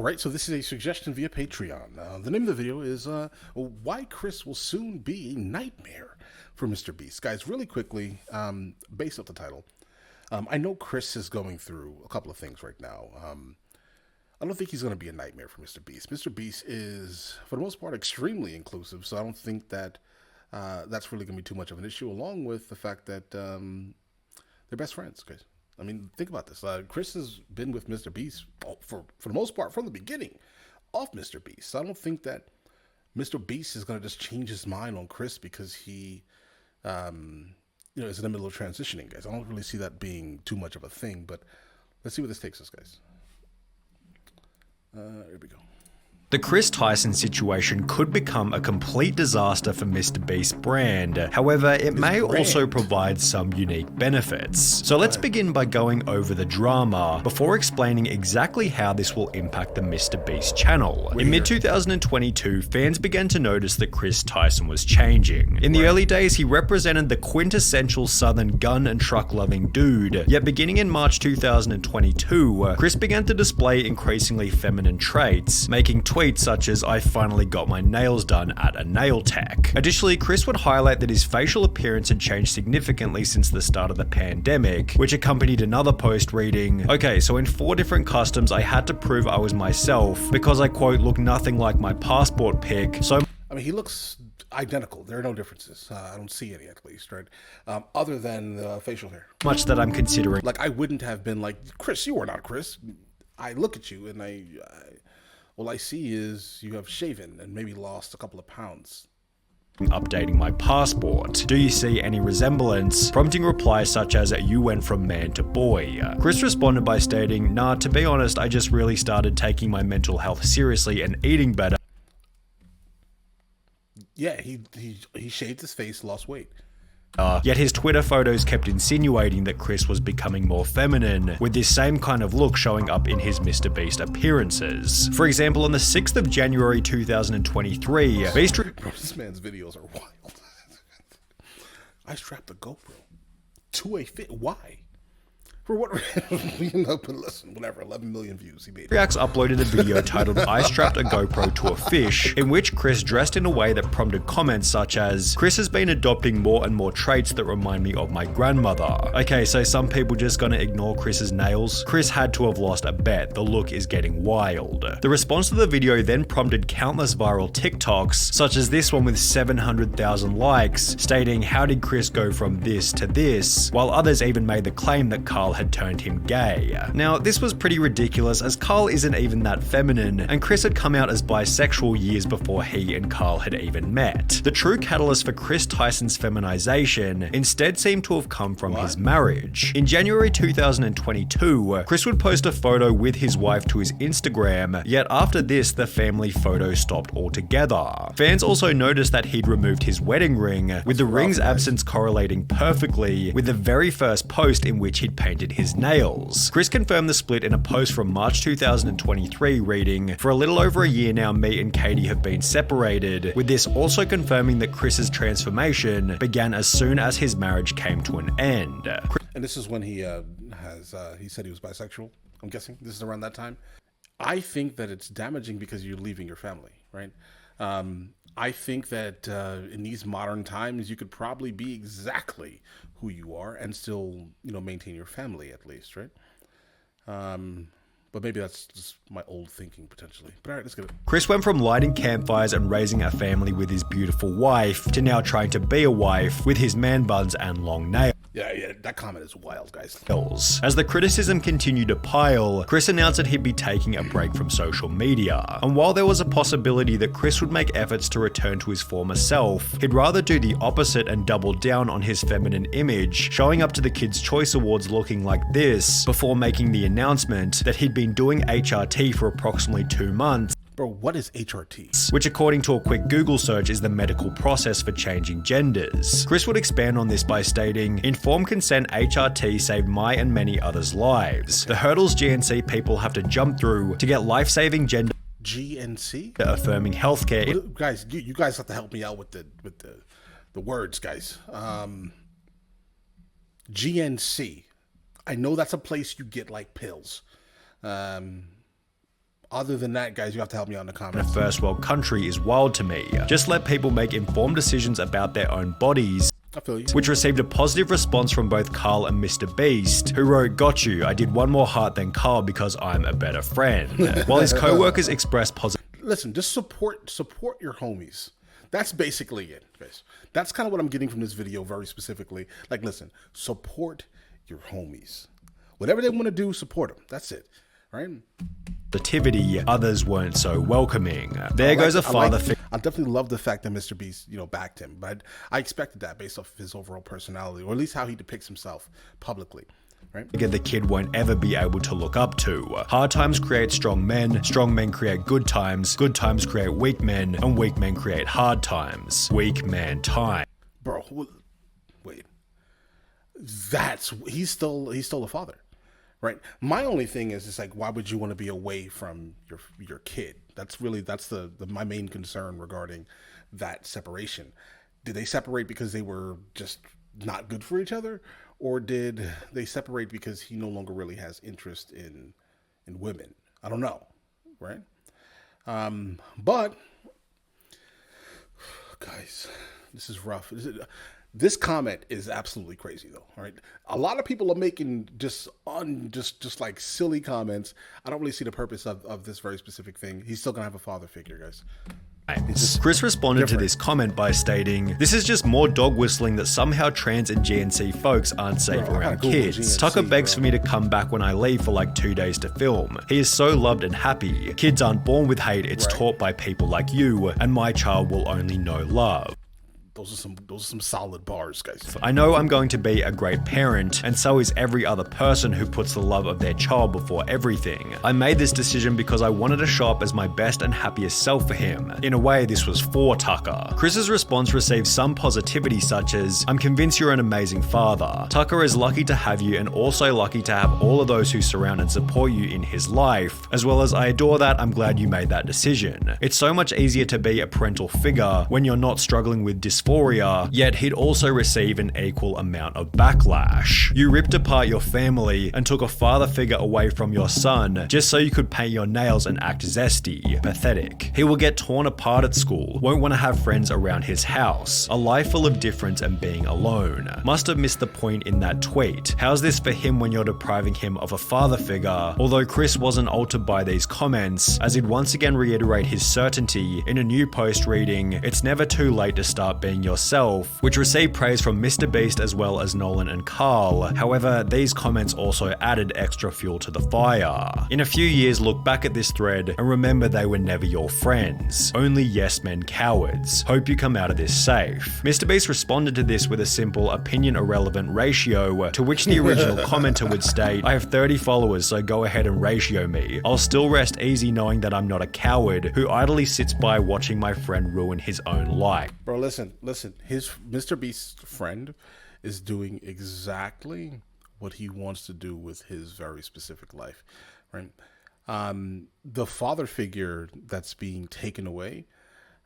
right, so this is a suggestion via Patreon. The name of the video is Why Chris Will Soon Be a Nightmare for MrBeast. Guys, really quickly, based off the title, I know Chris is going through a couple of things right now. I don't think he's going to be a nightmare for MrBeast. MrBeast is, for the most part, extremely inclusive, so I don't think that that's really going to be too much of an issue, along with the fact that they're best friends, guys. I mean, think about this. Chris has been with MrBeast for the most part from the beginning of MrBeast. So I don't think that MrBeast is going to just change his mind on Chris because he, is in the middle of transitioning, guys. I don't really see that being too much of a thing. But let's see where this takes us, guys. Here we go. The Chris Tyson situation could become a complete disaster for MrBeast's brand. However, it may also provide some unique benefits. So let's begin by going over the drama before explaining exactly how this will impact the MrBeast channel. In mid-2022, fans began to notice that Chris Tyson was changing. In the early days, he represented the quintessential southern gun and truck loving dude. Yet beginning in March 2022, Chris began to display increasingly feminine traits, making tweets such as "I finally got my nails done at a nail tech." Additionally, Chris would highlight that his facial appearance had changed significantly since the start of the pandemic, which accompanied another post reading, "Okay, so in 4 different customs I had to prove I was myself because I quote look nothing like my passport pic, so..." I mean, he looks identical. There are no differences. I don't see any, at least, right? Other than the facial hair. Much that I'm considering. Like, I wouldn't have been like, Chris, you are not Chris. I look at you and all I see is you have shaven and maybe lost a couple of pounds. Updating my passport. Do you see any resemblance? Prompting replies such as, "You went from man to boy." Chris responded by stating, "Nah, to be honest, I just really started taking my mental health seriously and eating better." Yeah, he shaved his face, lost weight. Yet his Twitter photos kept insinuating that Chris was becoming more feminine, with this same kind of look showing up in his MrBeast appearances. For example, on the 6th of January 2023, Beast... Bro, this man's videos are wild. I strapped a GoPro to a fit. Why? For what reason? But listen, whatever, 11 million views he made. Reacts uploaded a video titled "I strapped a GoPro to a fish," in which Chris dressed in a way that prompted comments such as, "Chris has been adopting more and more traits that remind me of my grandmother." Okay, so some people just gonna ignore Chris's nails? Chris had to have lost a bet. The look is getting wild. The response to the video then prompted countless viral TikToks, such as this one with 700,000 likes, stating, "How did Chris go from this to this?" While others even made the claim that Carl had turned him gay. Now, this was pretty ridiculous as Carl isn't even that feminine, and Chris had come out as bisexual years before he and Carl had even met. The true catalyst for Chris Tyson's feminization instead seemed to have come from his marriage. In January 2022, Chris would post a photo with his wife to his Instagram, yet after this, the family photo stopped altogether. Fans also noticed that he'd removed his wedding ring, with the ring's absence correlating perfectly with the very first post in which he'd painted his nails. Chris confirmed the split in a post from March 2023 reading, "For a little over a year now, me and Katie have been separated," with this also confirming that Chris's transformation began as soon as his marriage came to an end. And this is when he said he was bisexual. I'm guessing this is around that time. I think that it's damaging because you're leaving your family, right? I think that in these modern times, you could probably be exactly who you are and still, maintain your family at least, right? But maybe that's just my old thinking potentially. But all right, let's get it. Chris went from lighting campfires and raising a family with his beautiful wife to now trying to be a wife with his man buns and long nails. Yeah, that comment is wild, guys. As the criticism continued to pile, Chris announced that he'd be taking a break from social media. And while there was a possibility that Chris would make efforts to return to his former self, he'd rather do the opposite and double down on his feminine image, showing up to the Kids' Choice Awards looking like this, before making the announcement that he'd been doing HRT for approximately 2 months. Bro, what is HRT? Which, according to a quick Google search, is the medical process for changing genders. Chris would expand on this by stating, "Informed consent HRT saved my and many others' lives. The hurdles GNC people have to jump through to get life-saving gender GNC? affirming healthcare." Guys, you guys have to help me out with the words, guys. GNC. I know that's a place you get like pills. Other than that, guys, you have to help me out in the in a comments. first world country is wild to me. Just let people make informed decisions about their own bodies. I feel you. Which received a positive response from both Carl and MrBeast, who wrote, "Got you, I did one more heart than Carl because I'm a better friend." While his co-workers expressed positive. Listen, just support your homies. That's basically it, guys. That's kind of what I'm getting from this video very specifically. Like, listen, support your homies. Whatever they want to do, support them. That's it, right? Positivity, others weren't so welcoming. There goes a father figure. I definitely love the fact that MrBeast, backed him, but I expected that based off of his overall personality, or at least how he depicts himself publicly. Right? The kid won't ever be able to look up to. Hard times create strong men create good times create weak men, and weak men create hard times. Weak man time. Bro, wait. He's still a father, right? My only thing is, it's like, why would you want to be away from your kid? That's my main concern regarding that separation. Did they separate because they were just not good for each other? Or did they separate because he no longer really has interest in women? I don't know, right? But guys, this is rough. This comment is absolutely crazy, though. All right, a lot of people are making just like silly comments. I don't really see the purpose of this very specific thing. He's still gonna have a father figure, guys. Chris responded to this comment by stating, "This is just more dog whistling that somehow trans and GNC folks aren't safe around kids. GNC, Tucker begs for me to come back when I leave for like 2 days to film. He is so loved and happy. Kids aren't born with hate, it's taught by people like you, and my child will only know love." Those are some solid bars, guys. I know I'm going to be a great parent, and so is every other person who puts the love of their child before everything. I made this decision because I wanted to show up as my best and happiest self for him. In a way, this was for Tucker. Chris's response received some positivity such as, "I'm convinced you're an amazing father. Tucker is lucky to have you and also lucky to have all of those who surround and support you in his life. As well as I adore that, I'm glad you made that decision. It's so much easier to be a parental figure when you're not struggling with dysphoria, yet he'd also receive an equal amount of backlash. You ripped apart your family and took a father figure away from your son just so you could paint your nails and act zesty. Pathetic. He will get torn apart at school, won't want to have friends around his house, a life full of difference and being alone. Must have missed the point in that tweet. How's this for him when you're depriving him of a father figure?" Although Chris wasn't altered by these comments, as he'd once again reiterate his certainty in a new post reading, "It's never too late to start being yourself," which received praise from MrBeast as well as Nolan and Carl. However, these comments also added extra fuel to the fire. In a few years, look back at this thread and remember they were never your friends. Only yes men cowards. Hope you come out of this safe. MrBeast responded to this with a simple opinion irrelevant ratio, to which the original commenter would state, "I have 30 followers, so go ahead and ratio me. I'll still rest easy knowing that I'm not a coward who idly sits by watching my friend ruin his own life." Bro, listen. His MrBeast's friend is doing exactly what he wants to do with his very specific life, right? The father figure that's being taken away,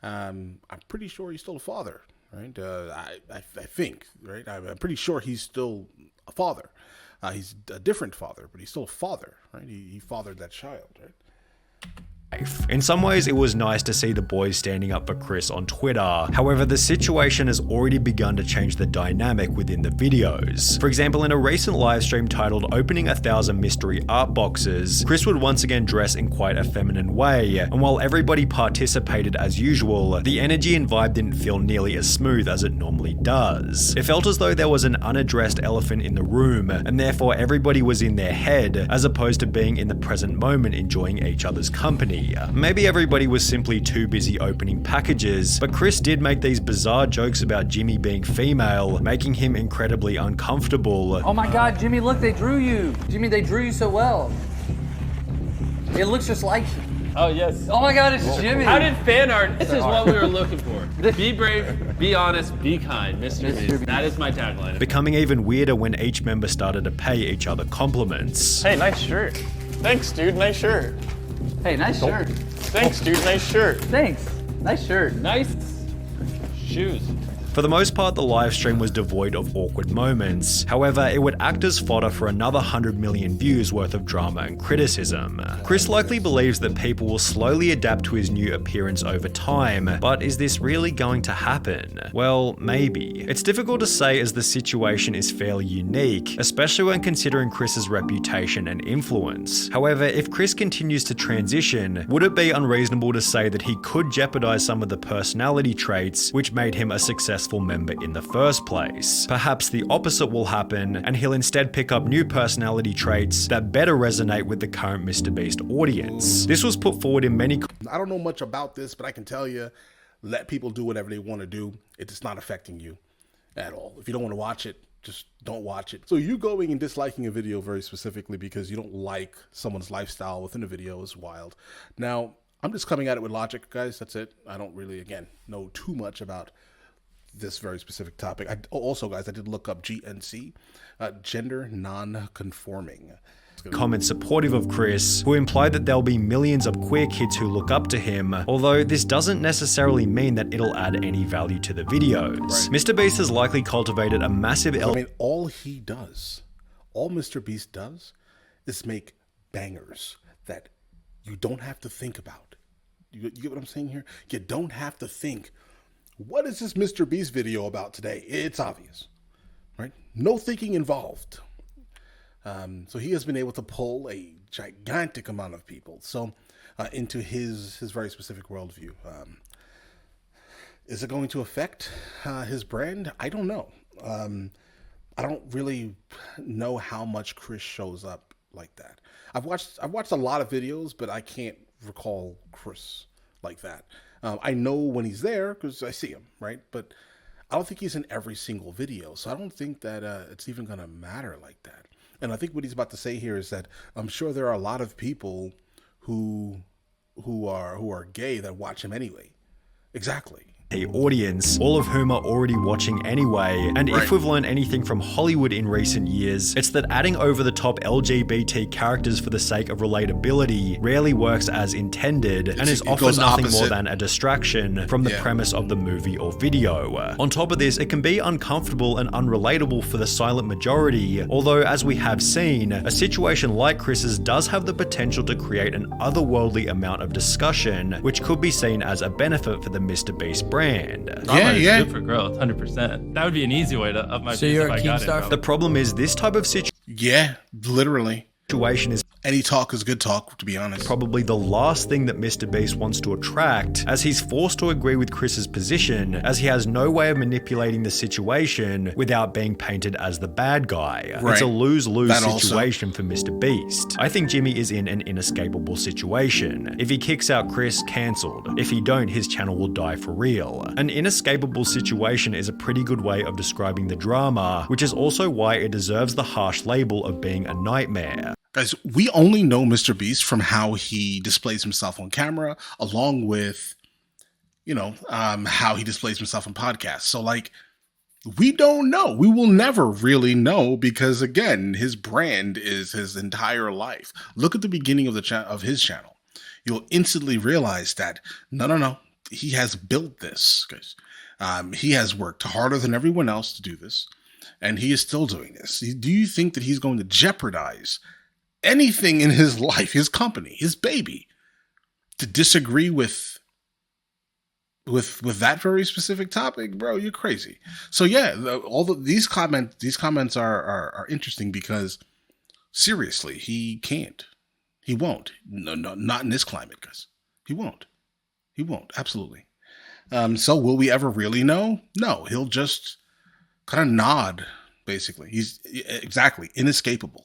I'm pretty sure he's still a father, right? I think, right? I'm pretty sure he's still a father. He's a different father, but he's still a father, right? He fathered that child, right? In some ways, it was nice to see the boys standing up for Chris on Twitter. However, the situation has already begun to change the dynamic within the videos. For example, in a recent livestream titled "Opening 1,000 Mystery Art Boxes," Chris would once again dress in quite a feminine way, and while everybody participated as usual, the energy and vibe didn't feel nearly as smooth as it normally does. It felt as though there was an unaddressed elephant in the room, and therefore everybody was in their head, as opposed to being in the present moment enjoying each other's company. Maybe everybody was simply too busy opening packages, but Chris did make these bizarre jokes about Jimmy being female, making him incredibly uncomfortable. "Oh my god, Jimmy, look, they drew you. Jimmy, they drew you so well. It looks just like you." Oh, yes. Oh my god, it's Jimmy. How did fan art? This is what we were looking for. Be brave, be honest, be kind, MrBeast. That is my tagline. Becoming even weirder when each member started to pay each other compliments. "Hey, nice shirt." "Thanks, dude, nice shirt." Hey, nice shirt. "Thanks, dude, nice shirt." Thanks. Nice shirt. Nice shoes. For the most part, the live stream was devoid of awkward moments. However, it would act as fodder for another 100 million views worth of drama and criticism. Chris likely believes that people will slowly adapt to his new appearance over time, but is this really going to happen? Well, maybe. It's difficult to say as the situation is fairly unique, especially when considering Chris's reputation and influence. However, if Chris continues to transition, would it be unreasonable to say that he could jeopardize some of the personality traits which made him a successful member in the first place? Perhaps the opposite will happen, and he'll instead pick up new personality traits that better resonate with the current MrBeast audience. This was put forward in many... I don't know much about this, but I can tell you, let people do whatever they want to do. It's not affecting you at all. If you don't want to watch it, just don't watch it. So you going and disliking a video very specifically because you don't like someone's lifestyle within a video is wild. Now, I'm just coming at it with logic, guys. That's it. I don't really, again, know too much about this very specific topic. Also, guys, I did look up GNC, gender non-conforming. Comments supportive of Chris, who implied that there'll be millions of queer kids who look up to him, although this doesn't necessarily mean that it'll add any value to the videos. Right. MrBeast has likely cultivated a massive... I mean, all he does, all MrBeast does, is make bangers that you don't have to think about. You get what I'm saying here? You don't have to think, what is this MrBeast video about today? It's obvious, right? No thinking involved. So he has been able to pull a gigantic amount of people into his very specific worldview. Is it going to affect his brand? I don't know. I don't really know how much Chris shows up like that. I've watched a lot of videos, but I can't recall Chris like that. I know when he's there because I see him, right? But I don't think he's in every single video, so I don't think that it's even gonna matter like that. And I think what he's about to say here is that I'm sure there are a lot of people who are gay that watch him anyway. Exactly. Audience, all of whom are already watching anyway, and if we've learned anything from Hollywood in recent years, it's that adding over-the-top LGBT characters for the sake of relatability rarely works as intended, and is often nothing more than a distraction from the premise of the movie or video. On top of this, it can be uncomfortable and unrelatable for the silent majority, although as we have seen, a situation like Chris's does have the potential to create an otherworldly amount of discussion, which could be seen as a benefit for the MrBeast brand. Good for growth, 100%. That would be an easy way to up my. So you're a Keemstar. The problem is this type of situation. Yeah, literally. Situation is any talk is good talk, to be honest. Probably the last thing that MrBeast wants to attract, as he's forced to agree with Chris's position, as he has no way of manipulating the situation without being painted as the bad guy. Right. It's a lose-lose situation for MrBeast. I think Jimmy is in an inescapable situation. If he kicks out Chris, cancelled. If he don't, his channel will die for real. An inescapable situation is a pretty good way of describing the drama, which is also why it deserves the harsh label of being a nightmare. Guys, we only know MrBeast from how he displays himself on camera, along with, how he displays himself on podcasts. So, we don't know. We will never really know because, again, his brand is his entire life. Look at the beginning of his channel. You'll instantly realize that, no, he has built this, guys. He has worked harder than everyone else to do this, and he is still doing this. Do you think that he's going to jeopardize anything in his life, his company, his baby, to disagree with that very specific topic? Bro, you're crazy. So yeah, these comments are interesting because seriously, he won't. No, not in this climate, guys. He won't. Absolutely. So will we ever really know? No, he'll just kind of nod. Basically, he's exactly inescapable.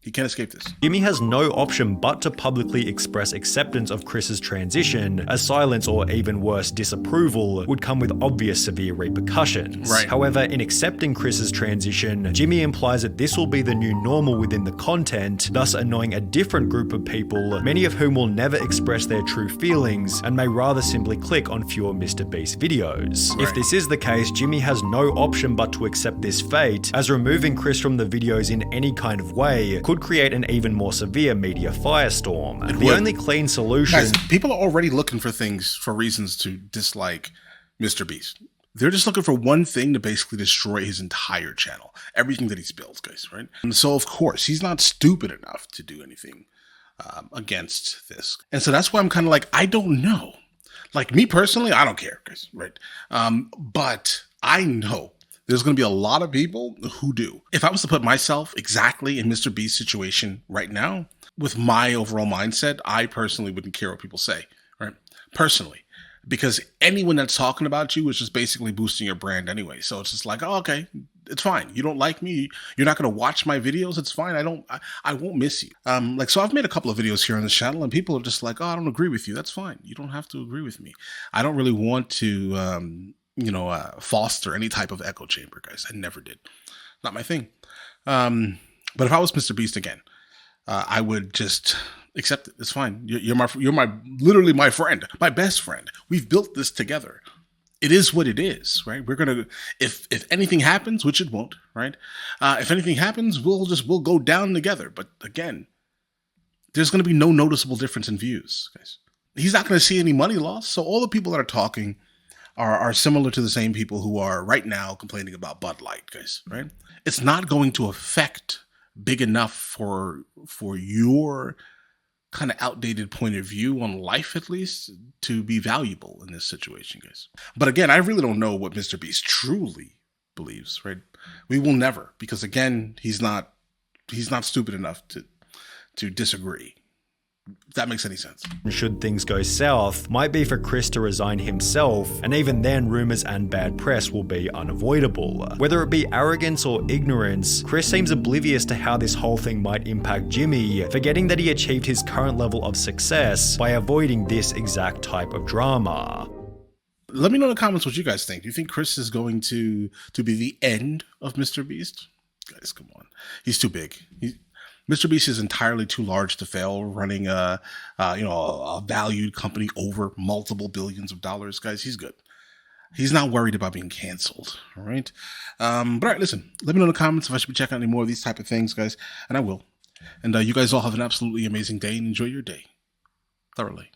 He can't escape this. Jimmy has no option but to publicly express acceptance of Chris's transition, as silence or even worse, disapproval would come with obvious severe repercussions. Right. However, in accepting Chris's transition, Jimmy implies that this will be the new normal within the content, thus annoying a different group of people, many of whom will never express their true feelings and may rather simply click on fewer MrBeast videos. Right. If this is the case, Jimmy has no option but to accept this fate, as removing Chris from the videos in any kind of way could create an even more severe media firestorm. The only clean solution... Guys, people are already looking for reasons to dislike MrBeast. They're just looking for one thing to basically destroy his entire channel, everything that he's built, guys, right? And so, of course, he's not stupid enough to do anything against this. And so that's why I'm kind of like, I don't know. Like, me personally, I don't care, guys, right? But I know there's going to be a lot of people who do. If I was to put myself exactly in MrBeast's situation right now, with my overall mindset, I personally wouldn't care what people say, right? Personally. Because anyone that's talking about you is just basically boosting your brand anyway. So it's just like, oh, okay, it's fine. You don't like me. You're not going to watch my videos. It's fine. I won't miss you. So I've made a couple of videos here on this channel and people are just like, oh, I don't agree with you. That's fine. You don't have to agree with me. I don't really want to, foster any type of echo chamber, guys. I never did. Not my thing. But if I was MrBeast again, I would just accept it. It's fine. You're literally my friend, my best friend. We've built this together. It is what it is, right? We're gonna, if anything happens, which it won't, right? If anything happens, we'll go down together. But again, there's gonna be no noticeable difference in views, guys. He's not gonna see any money loss. So all the people that are talking are similar to the same people who are right now complaining about Bud Light, guys, right? It's not going to affect big enough for your kind of outdated point of view on life, at least, to be valuable in this situation, guys. But again, I really don't know what MrBeast truly believes, right? We will never, because again, he's not stupid enough to disagree. If that makes any sense. Should things go south, might be for Chris to resign himself, and even then rumors and bad press will be unavoidable. Whether it be arrogance or ignorance, Chris seems oblivious to how this whole thing might impact Jimmy, forgetting that he achieved his current level of success by avoiding this exact type of drama. Let me know in the comments what you guys think. Do you think Chris is going to be the end of MrBeast? Guys, come on. He's too big. MrBeast is entirely too large to fail running a valued company over multiple billions of dollars. Guys, he's good. He's not worried about being canceled. All right. But all right, listen, let me know in the comments if I should be checking out any more of these type of things, guys. And I will. And you guys all have an absolutely amazing day and enjoy your day thoroughly.